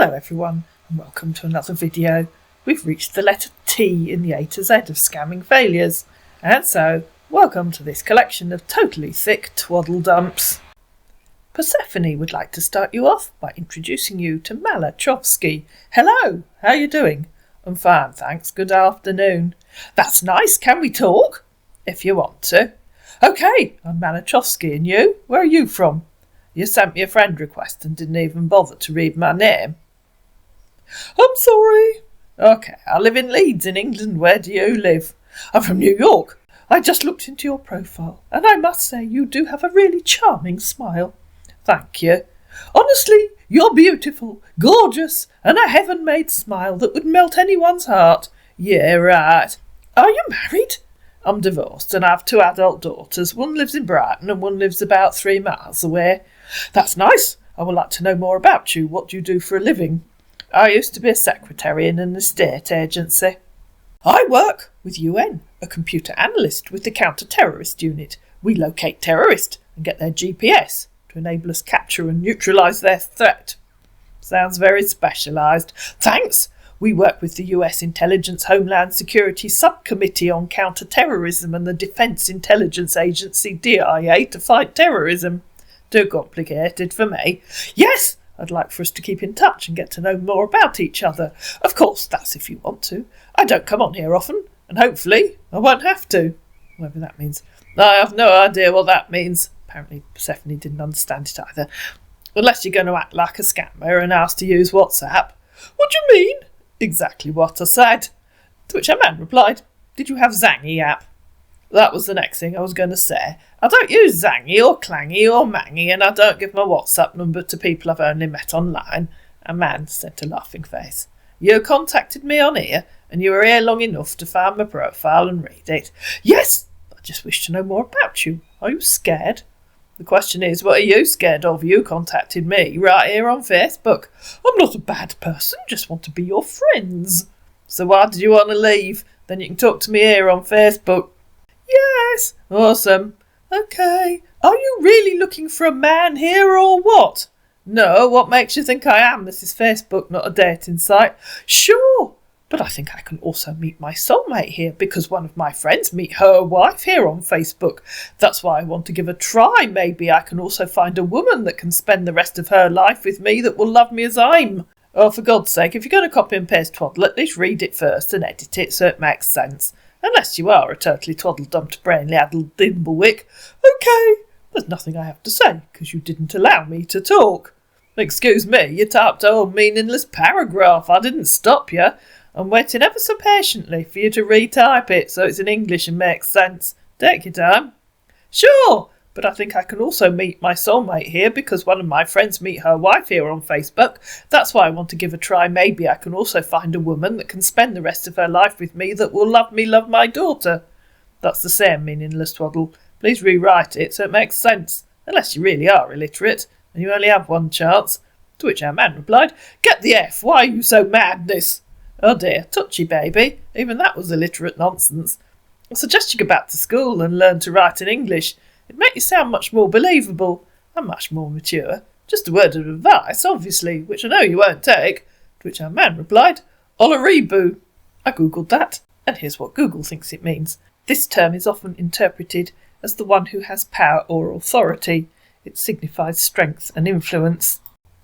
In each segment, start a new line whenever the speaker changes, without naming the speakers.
Hello everyone, and welcome to another video. We've reached the letter T in the A to Z of scamming failures, and so welcome to this collection of totally thick twaddle dumps. Persephone would like to start you off by introducing you to Malachowski. Hello, how you doing? I'm fine, thanks, good afternoon. That's nice, can we talk? If you want to. Okay, I'm Malachowski, and you? Where are you from? You sent me a friend request and didn't even bother to read my name. I'm sorry. Okay, I live in Leeds in England. Where do you live? I'm from New York. I just looked into your profile, and I must say you do have a really charming smile. Thank you. Honestly, you're beautiful, gorgeous, and a heaven-made smile that would melt anyone's heart. Yeah, right. Are you married? I'm divorced and I have 2 adult daughters. One lives in Brighton and one lives about 3 miles away. That's nice. I would like to know more about you. What do you do for a living? I used to be a secretary in an estate agency. I work with UN, a computer analyst with the counter-terrorist unit. We locate terrorists and get their GPS to enable us capture and neutralise their threat. Sounds very specialised. Thanks. We work with the US Intelligence Homeland Security Subcommittee on Counter-Terrorism and the Defence Intelligence Agency DIA to fight terrorism. Too complicated for me. Yes, I'd like for us to keep in touch and get to know more about each other. Of course, that's if you want to. I don't come on here often, and hopefully I won't have to. Whatever that means. I have no idea what that means. Apparently Persephone didn't understand it either. Unless you're going to act like a scammer and ask to use WhatsApp. What do you mean? Exactly what I said. To which a man replied, Did you have Zangy app? That was the next thing I was going to say. I don't use Zangy or Clangy or Mangy, and I don't give my WhatsApp number to people I've only met online. A man sent a laughing face. You contacted me on here, and you were here long enough to find my profile and read it. Yes, I just wish to know more about you. Are you scared? The question is, what are you scared of? You contacted me right here on Facebook. I'm not a bad person, just want to be your friends. So why did you want to leave? Then you can talk to me here on Facebook. Yes. Awesome. Okay. Are you really looking for a man here or what? No, what makes you think I am? This is Facebook, not a dating site. Sure. But I think I can also meet my soulmate here because one of my friends meet her wife here on Facebook. That's why I want to give a try. Maybe I can also find a woman that can spend the rest of her life with me that will love me as I'm. Oh, for God's sake, if you're going to copy and paste twaddle, at least read it first and edit it so it makes sense. Unless you are a totally twaddle-dumped, brainly-addled dimblewick. Okay, there's nothing I have to say because you didn't allow me to talk. Excuse me, you typed a whole meaningless paragraph. I didn't stop you. I'm waiting ever so patiently for you to retype it so it's in English and makes sense. Take your time. Sure, but I think I can also meet my soulmate here because one of my friends meet her wife here on Facebook. That's why I want to give a try. Maybe I can also find a woman that can spend the rest of her life with me that will love me love my daughter. That's the same meaningless twaddle. Please rewrite it so it makes sense. Unless you really are illiterate and you only have one chance. To which our man replied, Get the F, why are you so madness? Oh dear, touchy baby. Even that was illiterate nonsense. I suggest you go back to school and learn to write in English. It'd make you sound much more believable and much more mature. Just a word of advice, obviously, which I know you won't take. To which our man replied, Olaribu. I googled that, and here's what Google thinks it means. This term is often interpreted as the one who has power or authority. It signifies strength and influence.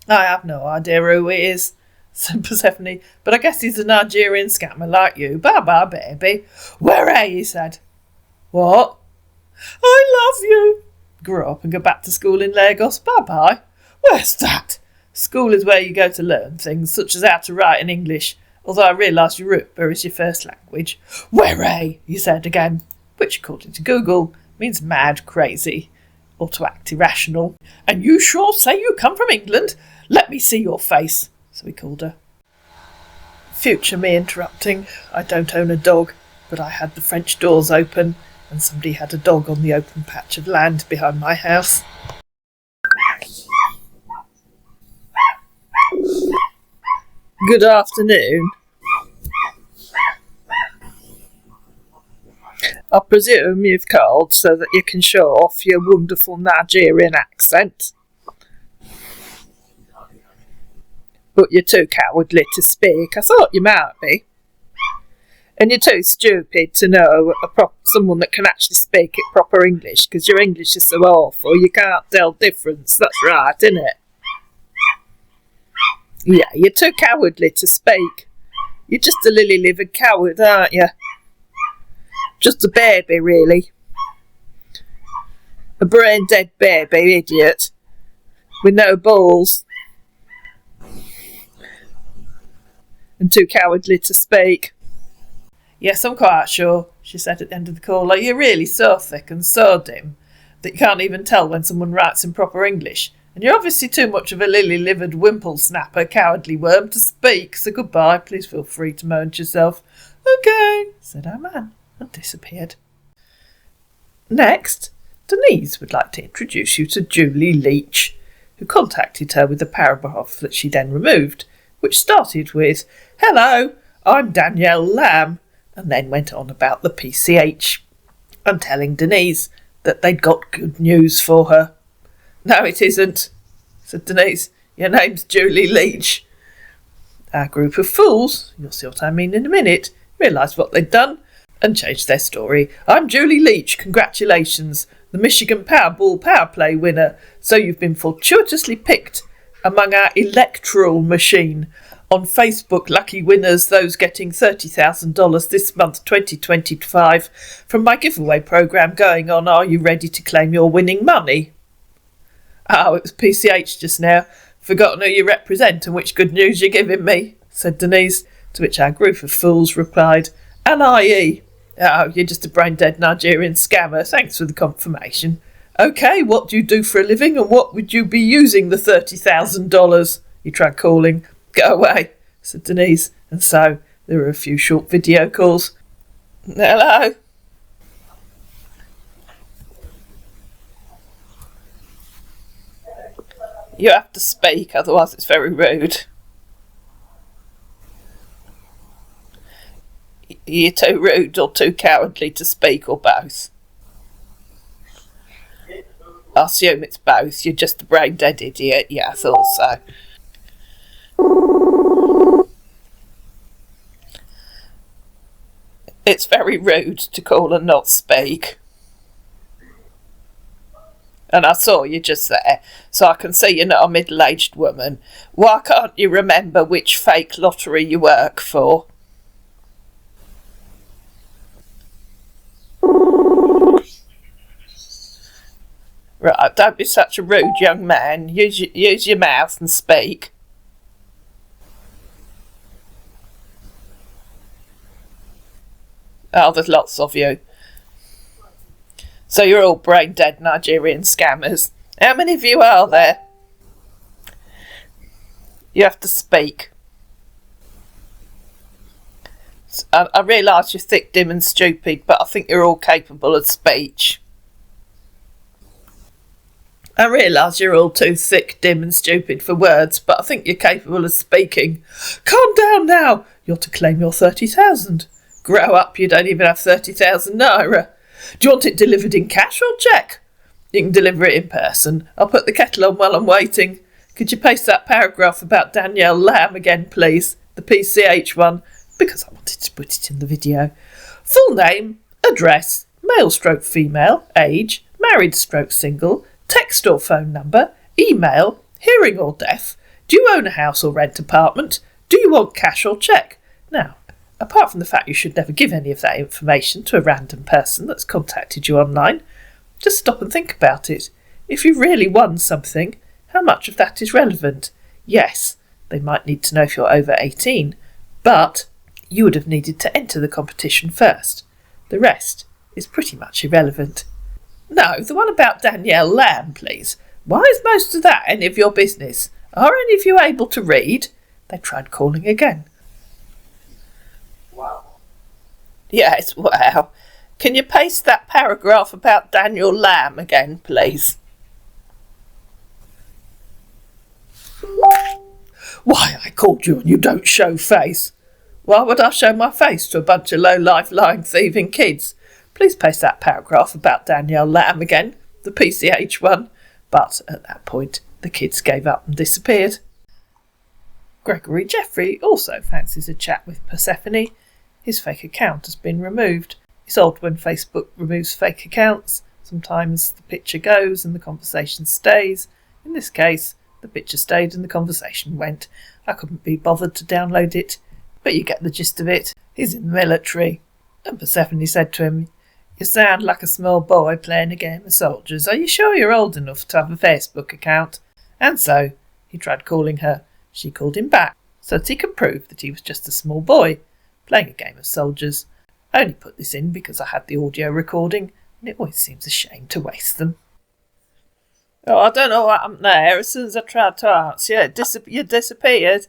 I have no idea who he is, said Persephone, but I guess he's a Nigerian scammer like you. Bye-bye, baby. Where are you? He said. What? I love you. Grow up and go back to school in Lagos. Bye-bye. Where's that? School is where you go to learn things, such as how to write in English, although I realise Yoruba is your first language. Where are you? He said again, which, according to Google, means mad, crazy, or to act irrational. And you sure say you come from England? Let me see your face. So he called her. Future me interrupting. I don't own a dog, but I had the French doors open, and somebody had a dog on the open patch of land behind my house. Good afternoon. I presume you've called so that you can show off your wonderful Nigerian accent. But you're too cowardly to speak. I thought you might be. And you're too stupid to know someone that can actually speak it proper English, because your English is so awful you can't tell difference. That's right, isn't it? Yeah, you're too cowardly to speak. You're just a lily-livered coward, aren't you? Just a baby, really. A brain-dead baby, idiot. With no balls. And too cowardly to speak. Yes, I'm quite sure, she said at the end of the call. Like, you're really so thick and so dim that you can't even tell when someone writes in proper English. And you're obviously too much of a lily-livered wimple-snapper, cowardly worm to speak, so goodbye. Please feel free to moan to yourself. Okay, said our man, and disappeared. Next, Denise would like to introduce you to Julie Leach, who contacted her with a paragraph that she then removed, which started with, "Hello, I'm Danielle Lamb," and then went on about the PCH, and telling Denise that they'd got good news for her. "No, it isn't," said Denise. "Your name's Julie Leach." Our group of fools, you'll see what I mean in a minute, realised what they'd done and changed their story. "I'm Julie Leach, congratulations, the Michigan Powerball Power Play winner. So you've been fortuitously picked among our electoral machine. On Facebook, lucky winners, those getting $30,000 this month, 2025, from my giveaway programme going on. Are you ready to claim your winning money?" "Oh, it was PCH just now. Forgotten who you represent and which good news you're giving me," said Denise, to which our group of fools replied, "NIE. Oh, you're just a brain-dead Nigerian scammer. Thanks for the confirmation. OK, what do you do for a living and what would you be using the $30,000? He tried calling. "Go away," said Denise, and so there were a few short video calls. "Hello." "You have to speak, otherwise it's very rude." "You're too rude or too cowardly to speak, or both?" "I assume it's both. You're just a brain-dead idiot." "Yeah, I thought so." "It's very rude to call and not speak. And I saw you just there, so I can see you're not a middle-aged woman. Why can't you remember which fake lottery you work for?" "Right, don't be such a rude young man. Use your mouth and speak." "Oh, there's lots of you. So you're all brain-dead Nigerian scammers. How many of you are there?" "You have to speak. I realise you're thick, dim and stupid, but I think you're all capable of speech." "I realise you're all too thick, dim and stupid for words, but I think you're capable of speaking." "Calm down now. You're to claim your 30,000. Grow up, you don't even have 30,000 naira. Do you want it delivered in cash or cheque?" "You can deliver it in person. I'll put the kettle on while I'm waiting. Could you paste that paragraph about Danielle Lamb again, please? The PCH one, because I wanted to put it in the video. Full name, address, male/female, age, married/single, text or phone number, email, hearing or deaf. Do you own a house or rent apartment? Do you want cash or cheque?" Now, apart from the fact you should never give any of that information to a random person that's contacted you online, just stop and think about it. If you really won something, how much of that is relevant? Yes, they might need to know if you're over 18, but you would have needed to enter the competition first. The rest is pretty much irrelevant. No, the one about Danielle Lamb, please. Why is most of that any of your business? Are any of you able to read? They tried calling again. "Wow." "Yes, wow. Can you paste that paragraph about Daniel Lamb again, please?" "Why, I called you and you don't show face." "Why would I show my face to a bunch of low-life, lying, thieving kids? Please paste that paragraph about Danielle Lamb again, the PCH one." But at that point, the kids gave up and disappeared. Gregory Jeffrey also fancies a chat with Persephone. His fake account has been removed. It's odd when Facebook removes fake accounts. Sometimes the picture goes and the conversation stays. In this case, the picture stayed and the conversation went. I couldn't be bothered to download it, but you get the gist of it. He's in the military. And Persephone said to him, "You sound like a small boy playing a game of soldiers. Are you sure you're old enough to have a Facebook account?" And so he tried calling her. She called him back, so that he could prove that he was just a small boy playing a game of soldiers. I only put this in because I had the audio recording, and it always seems a shame to waste them. Oh, I don't know what happened there. As soon as I tried to answer, you disappeared.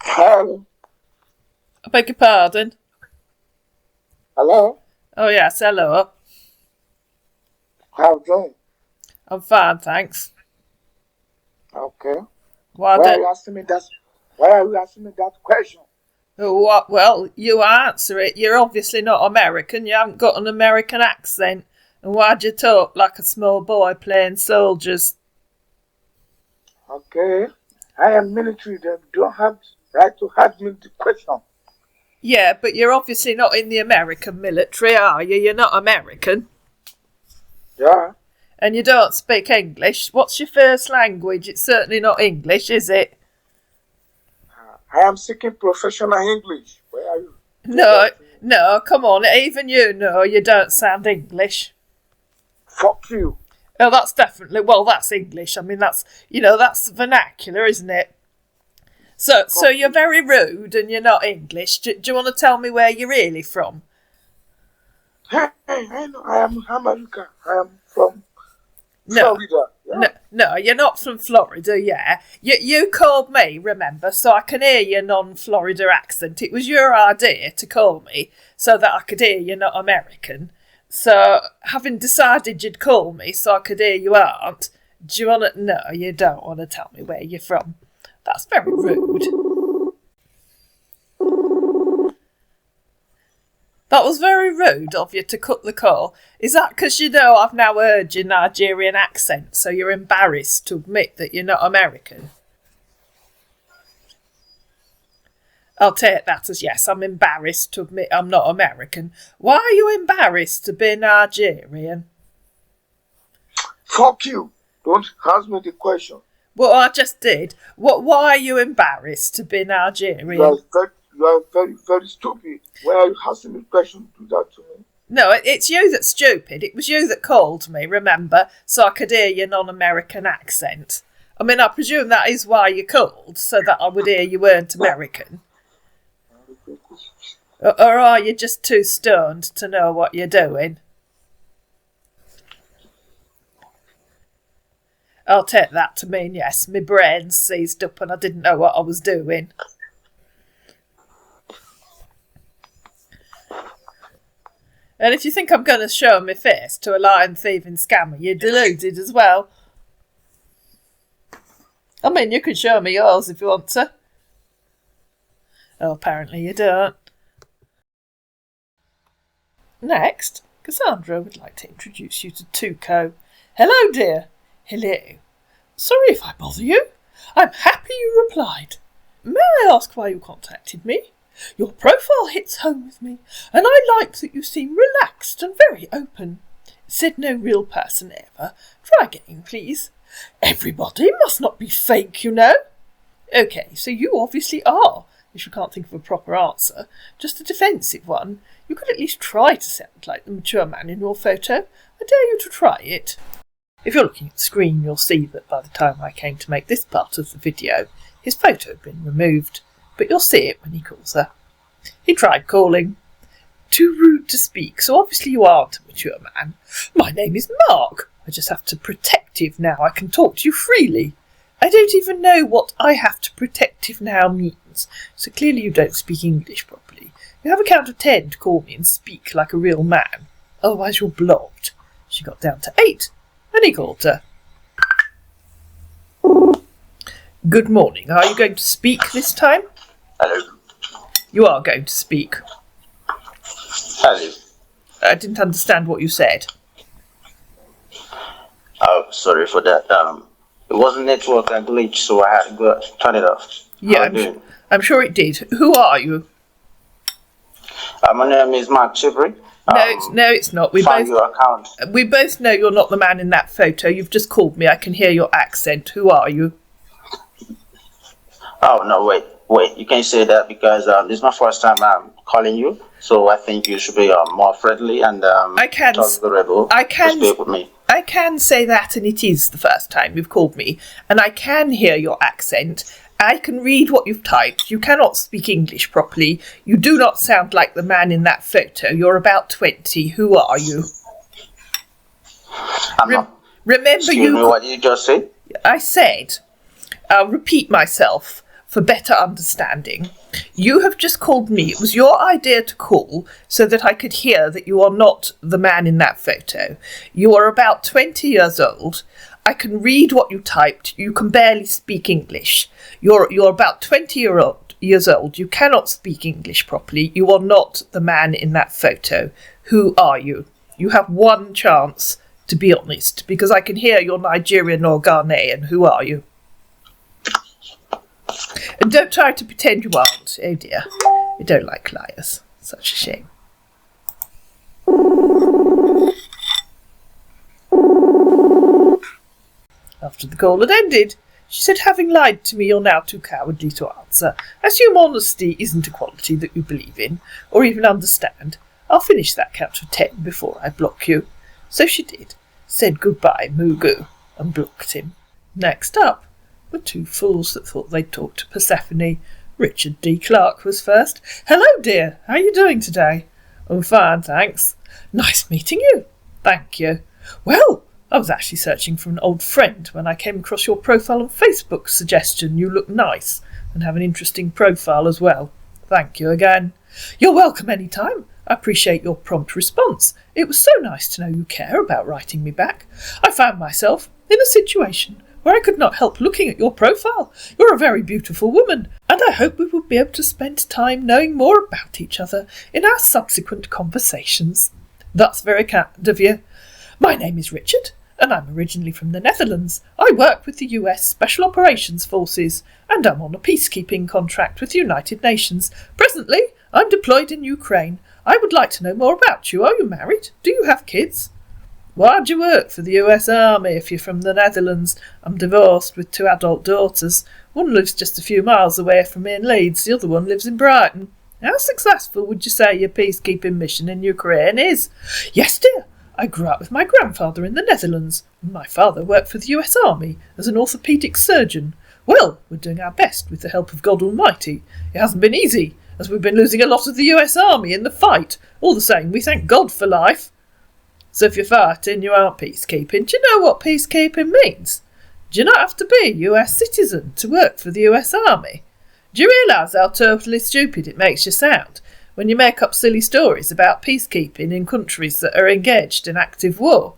Hello.
I beg your pardon?
Hello?
Oh, yes, hello.
How you doing?
I'm fine, thanks.
Okay.
Why
are you asking me that question?
What? Well, you answer it. You're obviously not American. You haven't got an American accent. And why'd you talk like a small boy playing soldiers?
Okay. I am military. They don't have right to ask me the question.
Yeah, but you're obviously not in the American military, are you? You're not American.
Yeah.
And you don't speak English. What's your first language? It's certainly not English, is it?
I am speaking professional English. Where are you?
No, come on. Even you know you don't sound English.
Fuck you.
Oh, that's definitely... Well, that's English. I mean, that's vernacular, isn't it? So you're very rude and you're not English. Do you want to tell me where you're really from?
Hey, I know. I am American. I am from Florida. Yeah?
No, you're not from Florida, yeah. You called me, remember, so I can hear your non-Florida accent. It was your idea to call me so that I could hear you're not American. So, having decided you'd call me so I could hear you aren't, do you want to... No, you don't want to tell me where you're from. That's very rude. That was very rude of you to cut the call. Is that because you know I've now heard your Nigerian accent, so you're embarrassed to admit that you're not American? I'll take that as yes, I'm embarrassed to admit I'm not American. Why are you embarrassed to be Nigerian?
Fuck you. Don't ask me the question.
Well, I just did. Why are you embarrassed to be Nigerian?
You are very, very stupid. Why are you asking me question to do that to me?
No, it's you that's stupid. It was you that called me, remember, so I could hear your non-American accent. I mean, I presume that is why you called, so that I would hear you weren't American. Or are you just too stoned to know what you're doing? I'll take that to mean yes, my brain seized up and I didn't know what I was doing. And if you think I'm going to show my face to a lying, thieving scammer, you're deluded as well. I mean, you can show me yours if you want to. Oh, apparently you don't. Next, Cassandra would like to introduce you to Tuko. Hello, dear. Hello. Sorry if I bother you. I'm happy you replied. May I ask why you contacted me? Your profile hits home with me, and I like that you seem relaxed and very open. Said no real person ever. Try again, please. Everybody must not be fake, you know. OK, so you obviously are, if you can't think of a proper answer. Just a defensive one. You could at least try to sound like the mature man in your photo. I dare you to try it. If you're looking at the screen, you'll see that by the time I came to make this part of the video, his photo had been removed, but you'll see it when he calls her. He tried calling. Too rude to speak, so obviously you aren't a mature man. My name is Mark. I just have to protective now. I can talk to you freely. I don't even know what I have to protective now means, so clearly you don't speak English properly. You have a count of 10 to call me and speak like a real man. Otherwise you're blocked. She got down to 8. And he called her. Good morning. Are you going to speak this time?
Hello.
You are going to speak.
Hello.
I didn't understand what you said.
Oh, sorry for that. It wasn't network that glitched, so I had to go turn it off.
Yeah, I'm sure it did. Who are you?
My name is Mark Chibri.
No, it's not.
Find your account.
We both know you're not the man in that photo. You've just called me. I can hear your accent. Who are you?
Oh, no, wait. You can't say that because this is my first time calling you. So I think you should be more friendly and tolerable. Speak with me.
I can say that, and it is the first time you've called me. And I can hear your accent. I can read what you've typed. You cannot speak English properly. You do not sound like the man in that photo. You're about 20. Who are you? Remember
Excuse me, what did you just say?
I said, I'll repeat myself for better understanding. You have just called me. It was your idea to call so that I could hear that you are not the man in that photo. You are about 20 years old. I can read what you typed. You can barely speak English. You're about 20 years old. You cannot speak English properly. You are not the man in that photo. Who are you? You have one chance to be honest, because I can hear you're Nigerian or Ghanaian. Who are you? And don't try to pretend you aren't. Oh dear. I don't like liars. Such a shame. After the call had ended, she said, having lied to me, you're now too cowardly to answer. Assume honesty isn't a quality that you believe in, or even understand. I'll finish that count of 10 before I block you. So she did, said goodbye, Mugu, and blocked him. Next up were two fools that thought they'd talk to Persephone. Richard D. Clark was first. Hello, dear. How are you doing today? I'm fine, thanks. Nice meeting you. Thank you. Well, I was actually searching for an old friend when I came across your profile on Facebook. Suggestion you look nice and have an interesting profile as well. Thank you again. You're welcome any time. I appreciate your prompt response. It was so nice to know you care about writing me back. I found myself in a situation where I could not help looking at your profile. You're a very beautiful woman, and I hope we will be able to spend time knowing more about each other in our subsequent conversations. That's very kind of you. My name is Richard, and I'm originally from the Netherlands. I work with the US Special Operations Forces, and I'm on a peacekeeping contract with the United Nations. Presently, I'm deployed in Ukraine. I would like to know more about you. Are you married? Do you have kids? Why'd you work for the US Army if you're from the Netherlands? I'm divorced with 2 adult daughters. One lives just a few miles away from me in Leeds. The other one lives in Brighton. How successful would you say your peacekeeping mission in Ukraine is? Yes, dear. I grew up with my grandfather in the Netherlands, and my father worked for the US Army as an orthopaedic surgeon. Well, we're doing our best with the help of God Almighty. It hasn't been easy, as we've been losing a lot of the US Army in the fight. All the same, we thank God for life. So if you're fighting, you aren't peacekeeping. Do you know what peacekeeping means? Do you not have to be a US citizen to work for the US Army? Do you realise how totally stupid it makes you sound when you make up silly stories about peacekeeping in countries that are engaged in active war?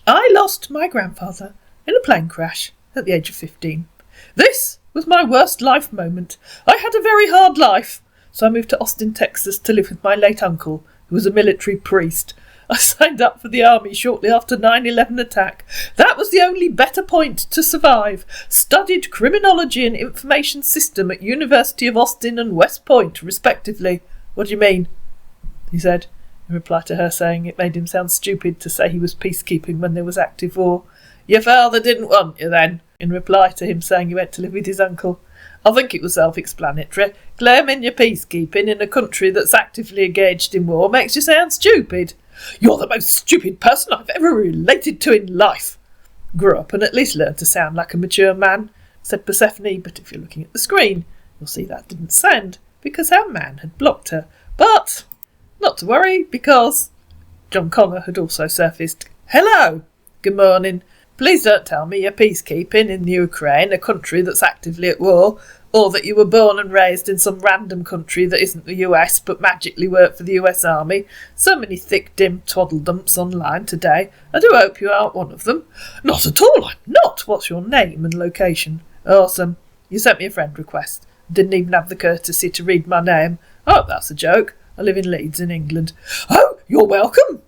I lost my grandfather in a plane crash at the age of 15. This was my worst life moment. I had a very hard life, so I moved to Austin, Texas to live with my late uncle, who was a military priest. I signed up for the army shortly after 9/11 attack. That was the only better point to survive. Studied criminology and information system at University of Austin and West Point, respectively. What do you mean? He said, in reply to her saying it made him sound stupid to say he was peacekeeping when there was active war. Your father didn't want you then, in reply to him saying he went to live with his uncle. I think it was self-explanatory. Claiming you're peacekeeping in a country that's actively engaged in war makes you sound stupid. You're the most stupid person I've ever related to in life. Grow up and at least learn to sound like a mature man, said Persephone, but if you're looking at the screen, you'll see that didn't sound, because our man had blocked her. But not to worry, because John Connor had also surfaced. Hello, good morning. Please don't tell me you're peacekeeping in the Ukraine, a country that's actively at war, or that you were born and raised in some random country that isn't the US but magically work for the US Army. So many thick, dim twaddle-dumps online today. I do hope you aren't one of them. Not at all, I'm not. What's your name and location? Awesome. You sent me a friend request. Didn't even have the courtesy to read my name. I hope that's a joke. I live in Leeds in England. Oh, you're welcome.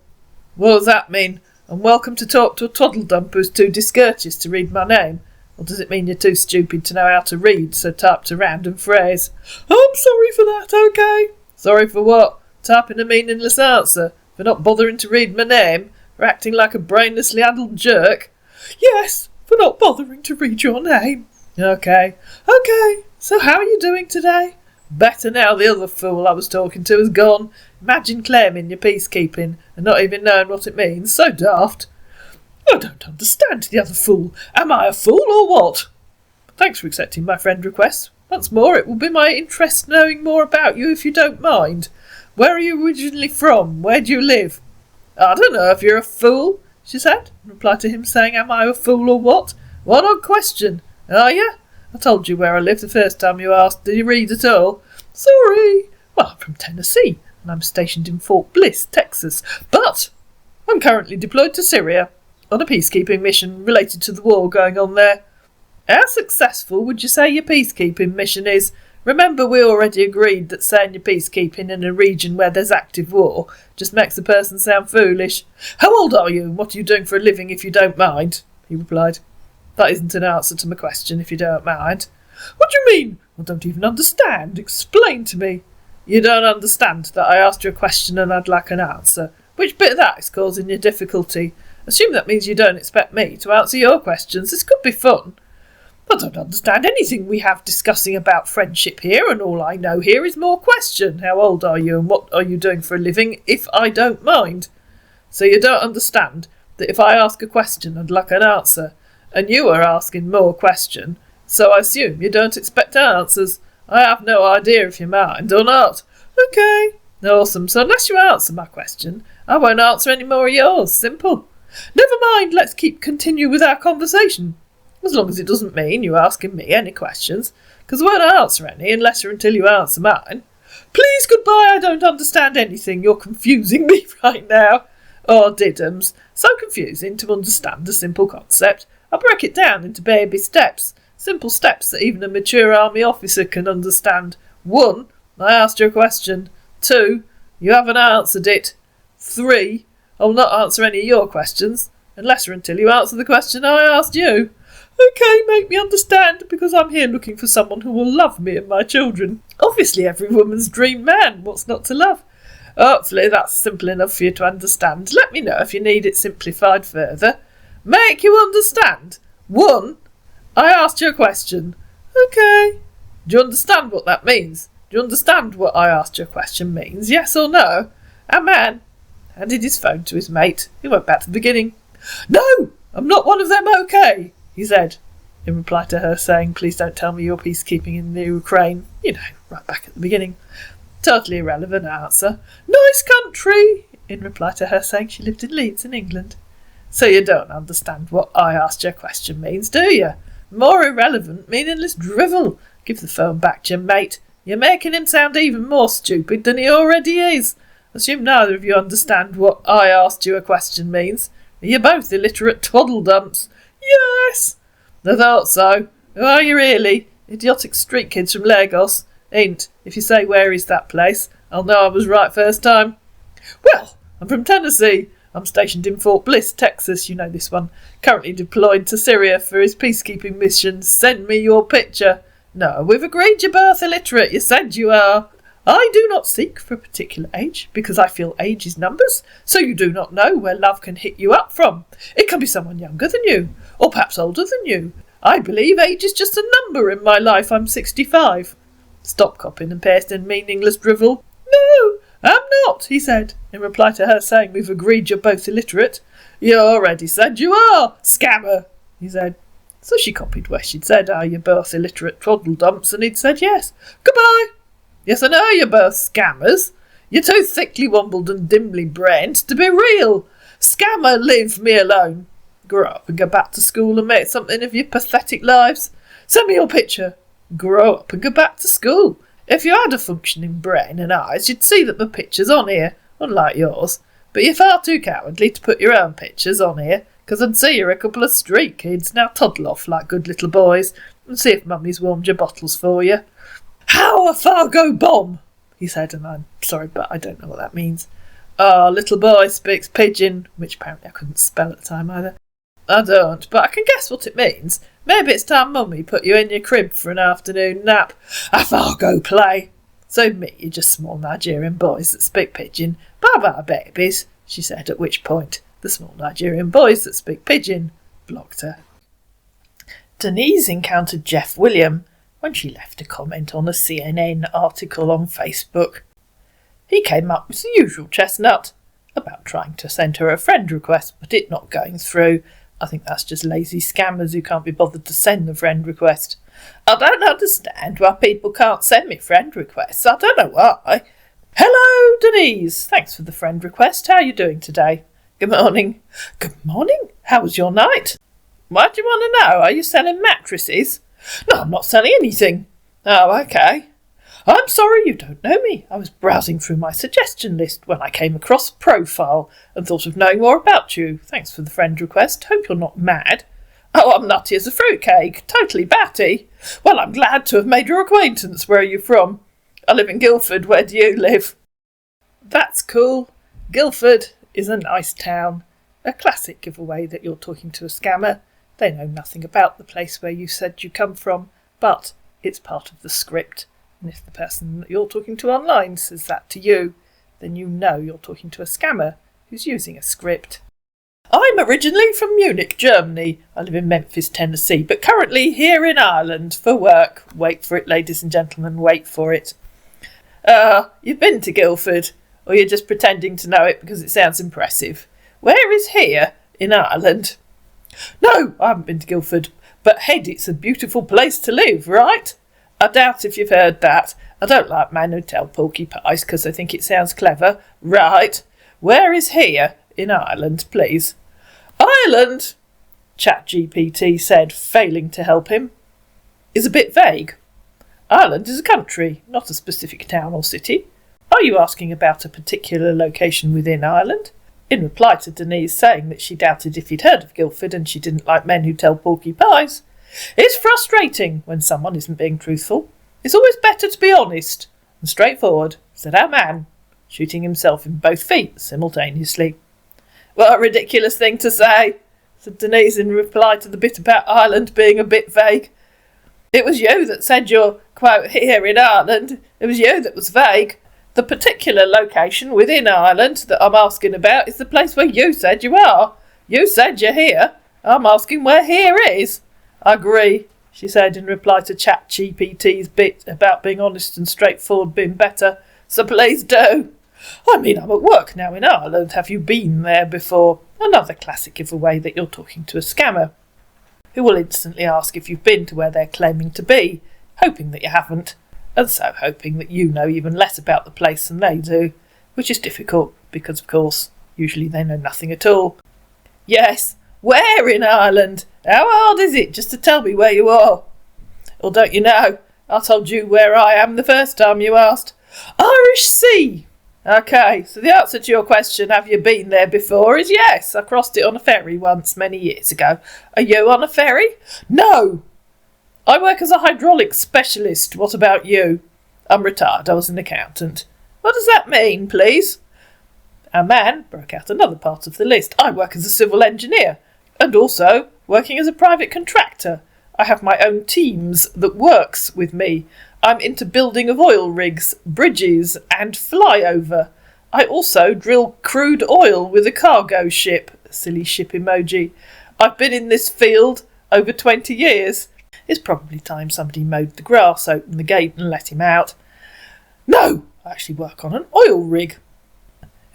What does that mean? I'm welcome to talk to a twaddle-dump who's too discourteous to read my name. Or does it mean you're too stupid to know how to read, so typed a random phrase? I'm sorry for that, okay. Sorry for what? Typing a meaningless answer? For not bothering to read my name? For acting like a brainlessly addled jerk? Yes, for not bothering to read your name. Okay, so how are you doing today? Better now the other fool I was talking to has gone. Imagine claiming your peacekeeping and not even knowing what it means. So daft. I don't understand the other fool. Am I a fool or what? Thanks for accepting my friend request. Once more, it will be my interest knowing more about you if you don't mind. Where are you originally from? Where do you live? I don't know if you're a fool, she said, in reply to him saying, am I a fool or what? What odd question. Are you? I told you where I live the first time you asked. Did you read at all? Sorry. Well, I'm from Tennessee, and I'm stationed in Fort Bliss, Texas. But I'm currently deployed to Syria on a peacekeeping mission related to the war going on there. How successful would you say your peacekeeping mission is? Remember, we already agreed that saying you're peacekeeping in a region where there's active war just makes a person sound foolish. How old are you, and what are you doing for a living, if you don't mind? He replied. That isn't an answer to my question, if you don't mind. What do you mean? I don't even understand. Explain to me. You don't understand that I asked you a question and I'd like an answer. Which bit of that is causing you difficulty? Assume that means you don't expect me to answer your questions. This could be fun. I don't understand anything we have discussing about friendship here, and all I know here is more question. How old are you, and what are you doing for a living, if I don't mind? So you don't understand that if I ask a question I'd like an answer, and you are asking more question, so I assume you don't expect answers. I have no idea if you mind or not. Okay, awesome. So unless you answer my question, I won't answer any more of yours. Simple. Never mind, let's continue with our conversation. As long as it doesn't mean you asking me any questions, because I won't answer any unless or until you answer mine. Please, goodbye, I don't understand anything. You're confusing me right now. Oh, diddums. So confusing to understand a simple concept. I'll break it down into baby steps. Simple steps that even a mature army officer can understand. 1. I asked you a question. 2. You haven't answered it. 3. I'll not answer any of your questions, unless or until you answer the question I asked you. Okay, make me understand, because I'm here looking for someone who will love me and my children. Obviously every woman's dream man. What's not to love? Hopefully that's simple enough for you to understand. Let me know if you need it simplified further. Make you understand. 1. I asked you a question. Okay. Do you understand what that means? Do you understand what I asked you a question means? Yes or no? Our man handed his phone to his mate. He went back to the beginning. No, I'm not one of them, okay, he said, in reply to her saying, please don't tell me you're peacekeeping in the Ukraine. You know, right back at the beginning. Totally irrelevant answer. Nice country, in reply to her saying she lived in Leeds in England. So you don't understand what I asked you a question means, do you? More irrelevant, meaningless drivel. Give the phone back to your mate. You're making him sound even more stupid than he already is. Assume neither of you understand what I asked you a question means. You're both illiterate twaddle dumps. Yes! I thought so. Who are you really? Idiotic street kids from Lagos? Ain't. If you say where is that place, I'll know I was right first time. Well, I'm from Tennessee. I'm stationed in Fort Bliss, Texas. You know this one. Currently deployed to Syria for his peacekeeping mission. Send me your picture. No, we've agreed you're both illiterate. You said you are. I do not seek for a particular age, because I feel age is numbers, so you do not know where love can hit you up from. It can be someone younger than you, or perhaps older than you. I believe age is just a number in my life. I'm 65. Stop copying and pasting meaningless drivel. No, I'm not, he said, in reply to her saying we've agreed you're both illiterate. You already said you are, scammer, he said. So she copied where she'd said, are you both illiterate twaddle dumps, and he'd said yes. Goodbye. Yes, I know you're both scammers. You're too thickly wumbled and dimly brained to be real. Scammer, leave me alone. Grow up and go back to school and make something of your pathetic lives. Send me your picture. Grow up and go back to school. If you had a functioning brain and eyes, you'd see that my picture's on here, unlike yours. But you're far too cowardly to put your own pictures on here, because I'd say you're a couple of street kids. Now toddle off like good little boys and see if mummy's warmed your bottles for you. How a Fargo bomb, he said, and I'm sorry, but I don't know what that means. Little boy speaks pidgin, which apparently I couldn't spell at the time either. I don't, but I can guess what it means. Maybe it's time Mummy put you in your crib for an afternoon nap. I'll go play. So me, you're just small Nigerian boys that speak pidgin. Bye-bye, babies, she said, at which point the small Nigerian boys that speak pidgin blocked her. Denise encountered Jeff William when she left a comment on a CNN article on Facebook. He came up with the usual chestnut about trying to send her a friend request, but it not going through. I think that's just lazy scammers who can't be bothered to send the friend request. I don't understand why people can't send me friend requests. I don't know why. Hello, Denise. Thanks for the friend request. How are you doing today? Good morning. Good morning. How was your night? Why do you want to know? Are you selling mattresses? No, I'm not selling anything. Oh, okay. I'm sorry you don't know me. I was browsing through my suggestion list when I came across a profile and thought of knowing more about you. Thanks for the friend request. Hope you're not mad. Oh, I'm nutty as a fruitcake. Totally batty. Well, I'm glad to have made your acquaintance. Where are you from? I live in Guildford. Where do you live? That's cool. Guildford is a nice town. A classic giveaway that you're talking to a scammer. They know nothing about the place where you said you come from, but it's part of the script. And if the person that you're talking to online says that to you, then you know you're talking to a scammer who's using a script. I'm originally from Munich, Germany. I live in Memphis, Tennessee, but currently here in Ireland for work. Wait for it, ladies and gentlemen, wait for it. You've been to Guildford, or you're just pretending to know it because it sounds impressive. Where is here in Ireland? No, I haven't been to Guildford, but Head, it's a beautiful place to live, right? I doubt if you've heard that. I don't like men who tell porky pies because I think it sounds clever. Right. Where is here in Ireland, please? Ireland, ChatGPT said, failing to help him, is a bit vague. Ireland is a country, not a specific town or city. Are you asking about a particular location within Ireland? In reply to Denise saying that she doubted if he'd heard of Guildford and she didn't like men who tell porky pies. It's frustrating when someone isn't being truthful. It's always better to be honest and straightforward, said our man, shooting himself in both feet simultaneously. What a ridiculous thing to say, said Denise in reply to the bit about Ireland being a bit vague. It was you that said you're, quote, here in Ireland. It was you that was vague. The particular location within Ireland that I'm asking about is the place where you said you are. You said you're here. I'm asking where here is. I agree, she said in reply to ChatGPT's bit about being honest and straightforward being better. So please do. I mean, I'm at work now in Ireland. Have you been there before? Another classic giveaway that you're talking to a scammer, who will instantly ask if you've been to where they're claiming to be, hoping that you haven't, and so hoping that you know even less about the place than they do, which is difficult because, of course, usually they know nothing at all. Yes, where in Ireland? How hard is it just to tell me where you are? Or don't you know? I told you where I am the first time you asked. Irish Sea. OK, so the answer to your question, have you been there before, is yes. I crossed it on a ferry once many years ago. Are you on a ferry? No. I work as a hydraulics specialist. What about you? I'm retired. I was an accountant. What does that mean, please? Our man broke out another part of the list. I work as a civil engineer and also working as a private contractor. I have my own teams that works with me. I'm into building of oil rigs, bridges and flyover. I also drill crude oil with a cargo ship. Silly ship emoji. I've been in this field over 20 years. It's probably time somebody mowed the grass, opened the gate and let him out. No, I actually work on an oil rig.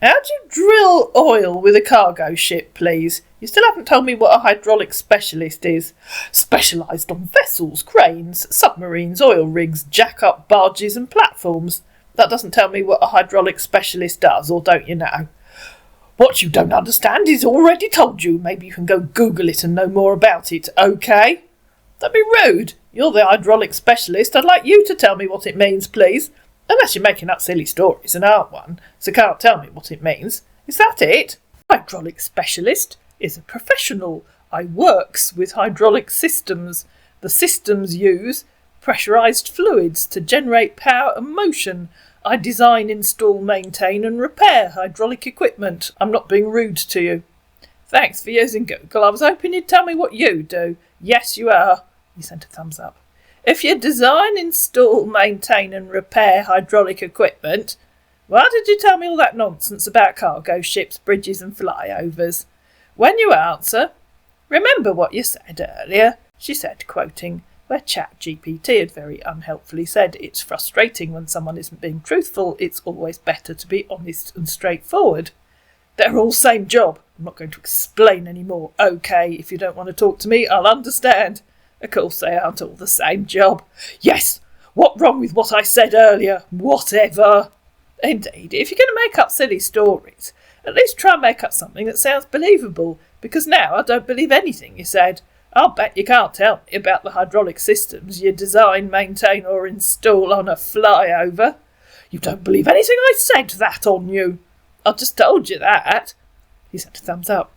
How do you drill oil with a cargo ship, please? You still haven't told me what a hydraulic specialist is. Specialised on vessels, cranes, submarines, oil rigs, jack-up barges and platforms. That doesn't tell me what a hydraulic specialist does, or don't you know? What you don't understand is already told you. Maybe you can go Google it and know more about it, OK? Don't be rude. You're the hydraulic specialist. I'd like you to tell me what it means, please. Unless you're making up silly stories and aren't one, so can't tell me what it means. Is that it? Hydraulic specialist is a professional. I works with hydraulic systems. The systems use pressurised fluids to generate power and motion. I design, install, maintain and repair hydraulic equipment. I'm not being rude to you. Thanks for using Google. I was hoping you'd tell me what you do. Yes, you are. He sent a thumbs up. If you design, install, maintain and repair hydraulic equipment, why did you tell me all that nonsense about cargo ships, bridges and flyovers? When you answer, remember what you said earlier, she said, quoting where ChatGPT had very unhelpfully said, it's frustrating when someone isn't being truthful, it's always better to be honest and straightforward. They're all same job. I'm not going to explain any more. Okay, if you don't want to talk to me, I'll understand. Of course they aren't all the same job. Yes, what wrong with what I said earlier? Whatever. Indeed, if you're going to make up silly stories, at least try and make up something that sounds believable, because now I don't believe anything you said. I'll bet you can't tell me about the hydraulic systems you design, maintain or install on a flyover. You don't believe anything I said that on you. I just told you that. He sent a thumbs up.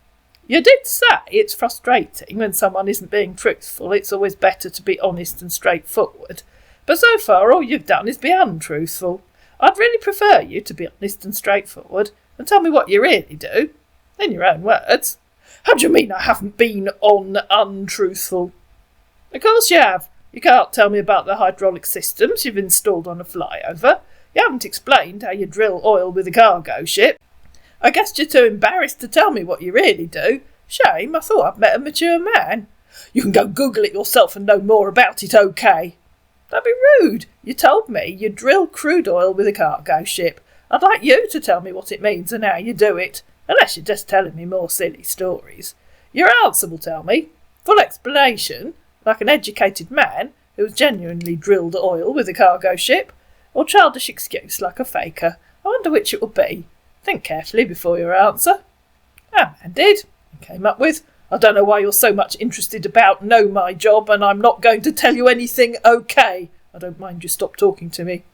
You did say it's frustrating when someone isn't being truthful. It's always better to be honest and straightforward. But so far all you've done is be untruthful. I'd really prefer you to be honest and straightforward and tell me what you really do. In your own words. How do you mean I haven't been untruthful? Of course you have. You can't tell me about the hydraulic systems you've installed on a flyover. You haven't explained how you drill oil with a cargo ship. I guess you're too embarrassed to tell me what you really do. Shame, I thought I'd met a mature man. You can go Google it yourself and know more about it, okay? Don't be rude. You told me you drill crude oil with a cargo ship. I'd like you to tell me what it means and how you do it, unless you're just telling me more silly stories. Your answer will tell me. Full explanation, like an educated man who has genuinely drilled oil with a cargo ship, or childish excuse like a faker. I wonder which it will be. Think carefully before your answer. Our man did, and came up with, I don't know why you're so much interested about know my job, and I'm not going to tell you anything, okay? I don't mind you stop talking to me.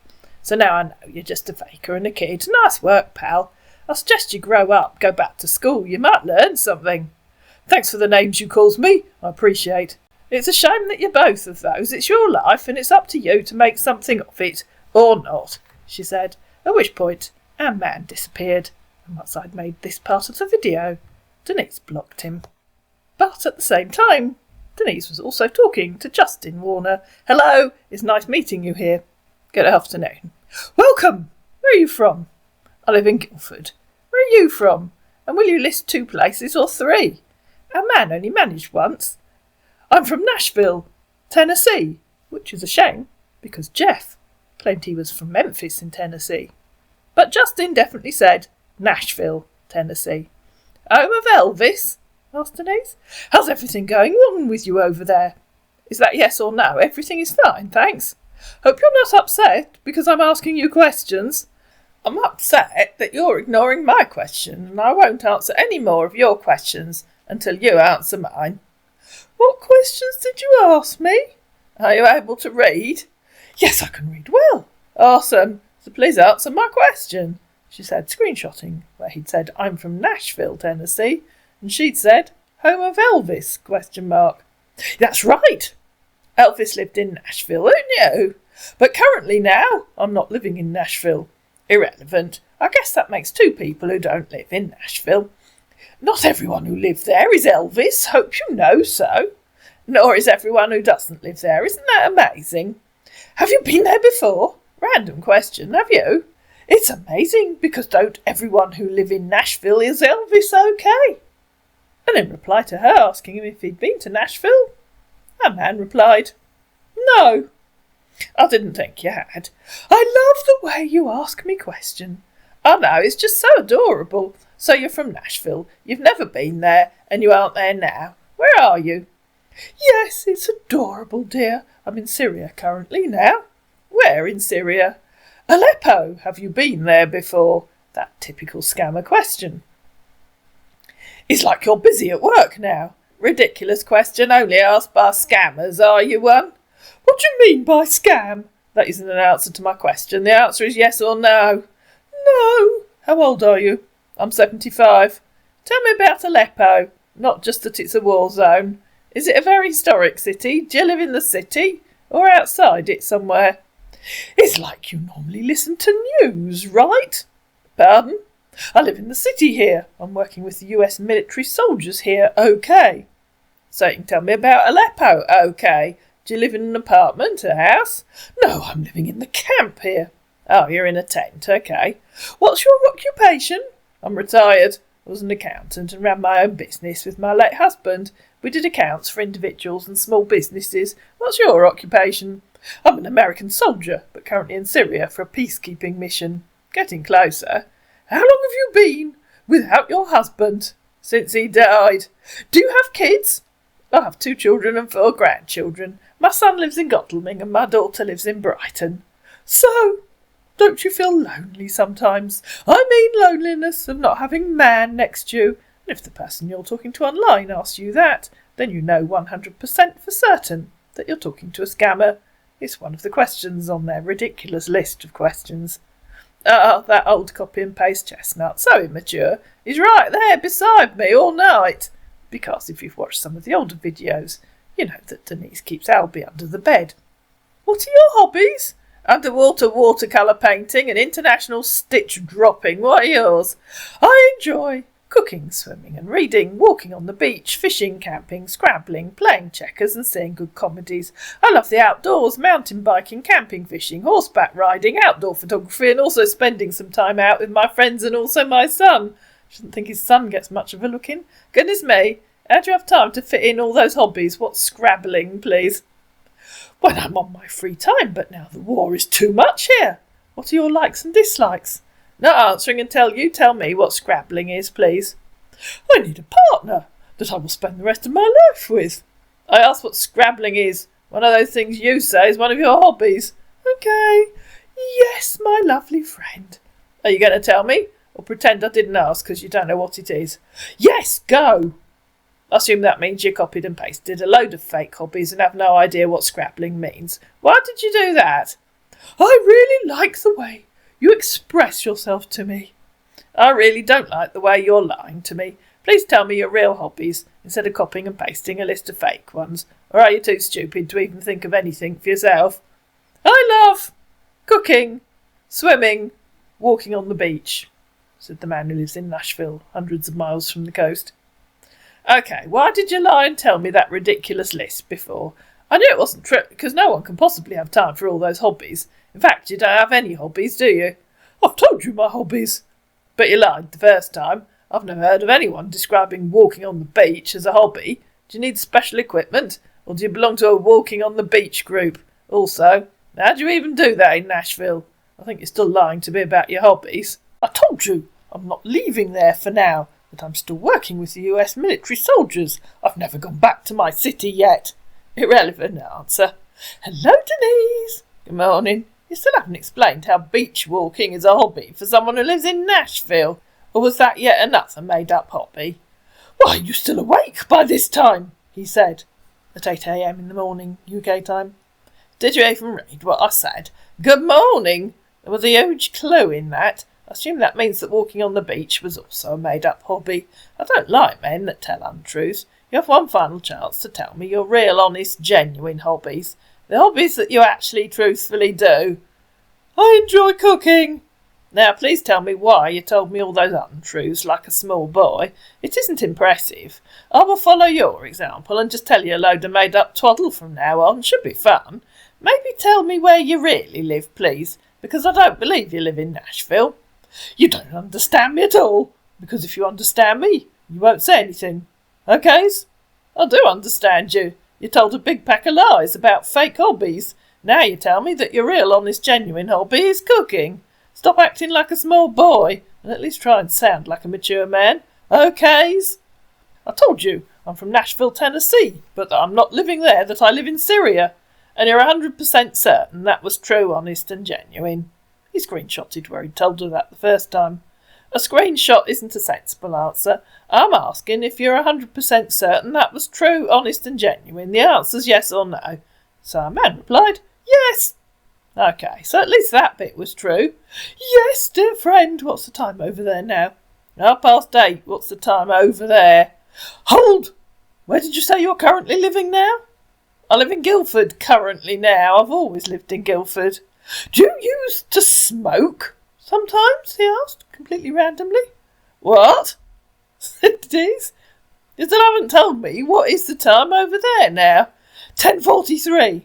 So now I know you're just a faker and a kid. Nice work, pal. I suggest you grow up, go back to school. You might learn something. Thanks for the names you calls me. I appreciate. It's a shame that you're both of those. It's your life, and it's up to you to make something of it. Or not, she said, at which point our man disappeared. And once I'd made this part of the video, Denise blocked him. But at the same time, Denise was also talking to Justin Warner. Hello, it's nice meeting you here. Good afternoon. Welcome. Where are you from? I live in Guildford. Where are you from? And will you list 2 places or 3? Our man only managed once. I'm from Nashville, Tennessee, which is a shame, because Jeff claimed he was from Memphis in Tennessee. But Justin definitely said Nashville, Tennessee. Home of Elvis? Asked Denise. How's everything going on with you over there? Is that yes or no? Everything is fine, thanks. Hope you're not upset because I'm asking you questions. I'm upset that you're ignoring my question, and I won't answer any more of your questions until you answer mine. What questions did you ask me? Are you able to read? Yes, I can read well. Awesome. So please answer my question, she said, screenshotting where he'd said, I'm from Nashville, Tennessee, and she'd said, home of Elvis, ? That's right. Elvis lived in Nashville, who knew? But currently now, I'm not living in Nashville. Irrelevant. I guess that makes 2 people who don't live in Nashville. Not everyone who lived there is Elvis. Hope you know so. Nor is everyone who doesn't live there. Isn't that amazing? Have you been there before? Random question, have you? It's amazing, because don't everyone who live in Nashville is Elvis okay? And in reply to her asking him if he'd been to Nashville, a man replied, No. I didn't think you had. I love the way you ask me question. I know, it's just so adorable. So you're from Nashville, you've never been there, and you aren't there now. Where are you? Yes, it's adorable, dear. I'm in Syria currently now. Where in Syria? Aleppo. Have you been there before? That typical scammer question. It's like you're busy at work now. Ridiculous question only asked by scammers, are you one? What do you mean by scam? That isn't an answer to my question. The answer is yes or no. No. How old are you? I'm 75. Tell me about Aleppo. Not just that it's a war zone. Is it a very historic city? Do you live in the city? Or outside it somewhere? It's like you normally listen to news, right? Pardon? I live in the city here. I'm working with the US military soldiers here, okay. So you can tell me about Aleppo, okay. Do you live in an apartment, a house? No, I'm living in the camp here. Oh, you're in a tent, okay. What's your occupation? I'm retired. I was an accountant and ran my own business with my late husband. We did accounts for individuals and small businesses. What's your occupation? I'm an American soldier, but currently in Syria for a peacekeeping mission. Getting closer. How long have you been without your husband? Since he died. Do you have kids? I have 2 children and 4 grandchildren. My son lives in Godalming and my daughter lives in Brighton. So, don't you feel lonely sometimes? I mean loneliness of not having man next to you. And if the person you're talking to online asks you that, then you know 100% for certain that you're talking to a scammer. It's one of the questions on their ridiculous list of questions. That old copy and paste chestnut, so immature, is right there beside me all night. Because if you've watched some of the older videos, you know that Denise keeps Albie under the bed. What are your hobbies? Underwater watercolour painting and international stitch dropping. What are yours? I enjoy cooking, swimming and reading, walking on the beach, fishing, camping, scrabbling, playing checkers and seeing good comedies. I love the outdoors, mountain biking, camping, fishing, horseback riding, outdoor photography and also spending some time out with my friends and also my son. Shouldn't think his son gets much of a look in. Goodness me, how do you have time to fit in all those hobbies? What's scrabbling, please? When I'm on my free time, but now the war is too much here. What are your likes and dislikes? Not answering until you tell me what scrabbling is, please. I need a partner that I will spend the rest of my life with. I asked what scrabbling is. One of those things you say is one of your hobbies. Okay. Yes, my lovely friend. Are you going to tell me? Or pretend I didn't ask because you don't know what it is? Yes, go! I assume that means you copied and pasted a load of fake hobbies and have no idea what scrabbling means. Why did you do that? I really like the way you express yourself to me. I really don't like the way you're lying to me. Please tell me your real hobbies instead of copying and pasting a list of fake ones. Or are you too stupid to even think of anything for yourself? I love cooking, swimming, walking on the beach, said the man who lives in Nashville, hundreds of miles from the coast. Okay, why did you lie and tell me that ridiculous list before? I knew it wasn't true, because no one can possibly have time for all those hobbies. In fact, you don't have any hobbies, do you? I've told you my hobbies. But you lied the first time. I've never heard of anyone describing walking on the beach as a hobby. Do you need special equipment? Or do you belong to a walking on the beach group? Also, how do you even do that in Nashville? I think you're still lying to me about your hobbies. I told you I'm not leaving there for now, that I'm still working with the US military soldiers. I've never gone back to my city yet. Irrelevant answer. Hello, Denise. Good morning. You still haven't explained how beach walking is a hobby for someone who lives in Nashville. Or was that yet another made-up hobby? Why, you're still awake by this time, he said, at 8 a.m. in the morning, UK time. Did you even read what I said? Good morning. There was a huge clue in that. I assume that means that walking on the beach was also a made-up hobby. I don't like men that tell untruths. You have one final chance to tell me your real, honest, genuine hobbies. The hobbies that you actually truthfully do. I enjoy cooking. Now, please tell me why you told me all those untruths like a small boy. It isn't impressive. I will follow your example and just tell you a load of made-up twaddle from now on. Should be fun. Maybe tell me where you really live, please, because I don't believe you live in Nashville. You don't understand me at all, because if you understand me, you won't say anything. Okay? I do understand you. You told a big pack of lies about fake hobbies. Now you tell me that your real, honest, genuine hobby is cooking. Stop acting like a small boy, and at least try and sound like a mature man. Okays? I told you I'm from Nashville, Tennessee, but that I'm not living there, that I live in Syria. And you're 100% certain that was true, honest and genuine. He screenshotted where he'd told her that the first time. A screenshot isn't a sensible answer. I'm asking if you're 100% certain that was true, honest and genuine. The answer's yes or no. So our man replied, yes. Okay, so at least that bit was true. Yes, dear friend. What's the time over there now? 8:30. What's the time over there? Hold! Where did you say you're currently living now? I live in Guildford currently now. I've always lived in Guildford. Do you used to smoke? Sometimes, he asked, completely randomly. What? Said Denise. You still haven't told me what is the time over there now. 10:43.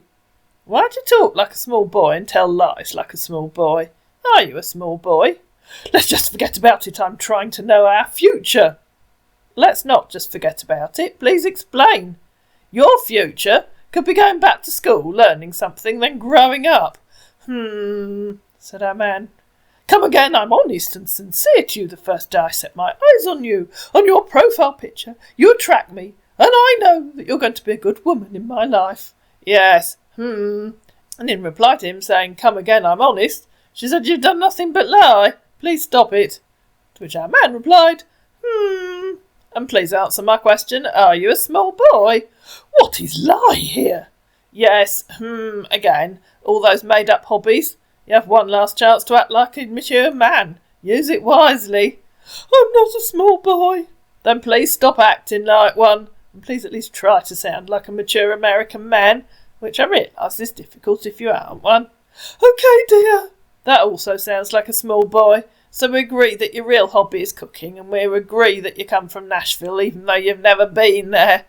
Why'd you talk like a small boy and tell lies like a small boy? Are you a small boy? Let's just forget about it. I'm trying to know our future. Let's not just forget about it. Please explain. Your future could be going back to school, learning something, then growing up. Said our man. Come again, I'm honest and sincere to you. The first day I set my eyes on you, on your profile picture, you attract me, and I know that you're going to be a good woman in my life. Yes, And in reply to him saying, come again, I'm honest, she said, you've done nothing but lie. Please stop it. To which our man replied, And please answer my question, are you a small boy? What is lie here? Yes, again, all those made-up hobbies. You have one last chance to act like a mature man. Use it wisely. I'm not a small boy. Then please stop acting like one, and please at least try to sound like a mature American man, which I realise is difficult if you aren't one. Okay, dear. That also sounds like a small boy. So we agree that your real hobby is cooking, and we agree that you come from Nashville, even though you've never been there.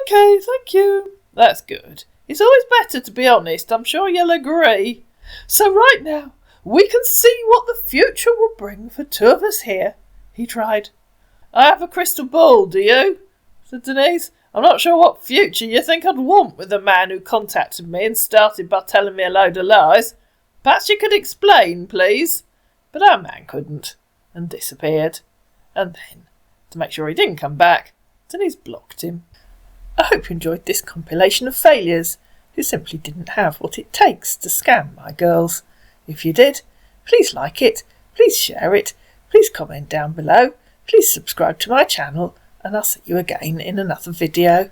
Okay, thank you. That's good. It's always better to be honest. I'm sure you'll agree. So right now, we can see what the future will bring for two of us here. He tried. I have a crystal ball, do you? Said Denise. I'm not sure what future you think I'd want with a man who contacted me and started by telling me a load of lies. Perhaps you could explain, please. But our man couldn't, and disappeared. And then, to make sure he didn't come back, Denise blocked him. I hope you enjoyed this compilation of failures who simply didn't have what it takes to scam my girls. If you did, please like it, please share it, please comment down below, please subscribe to my channel, and I'll see you again in another video.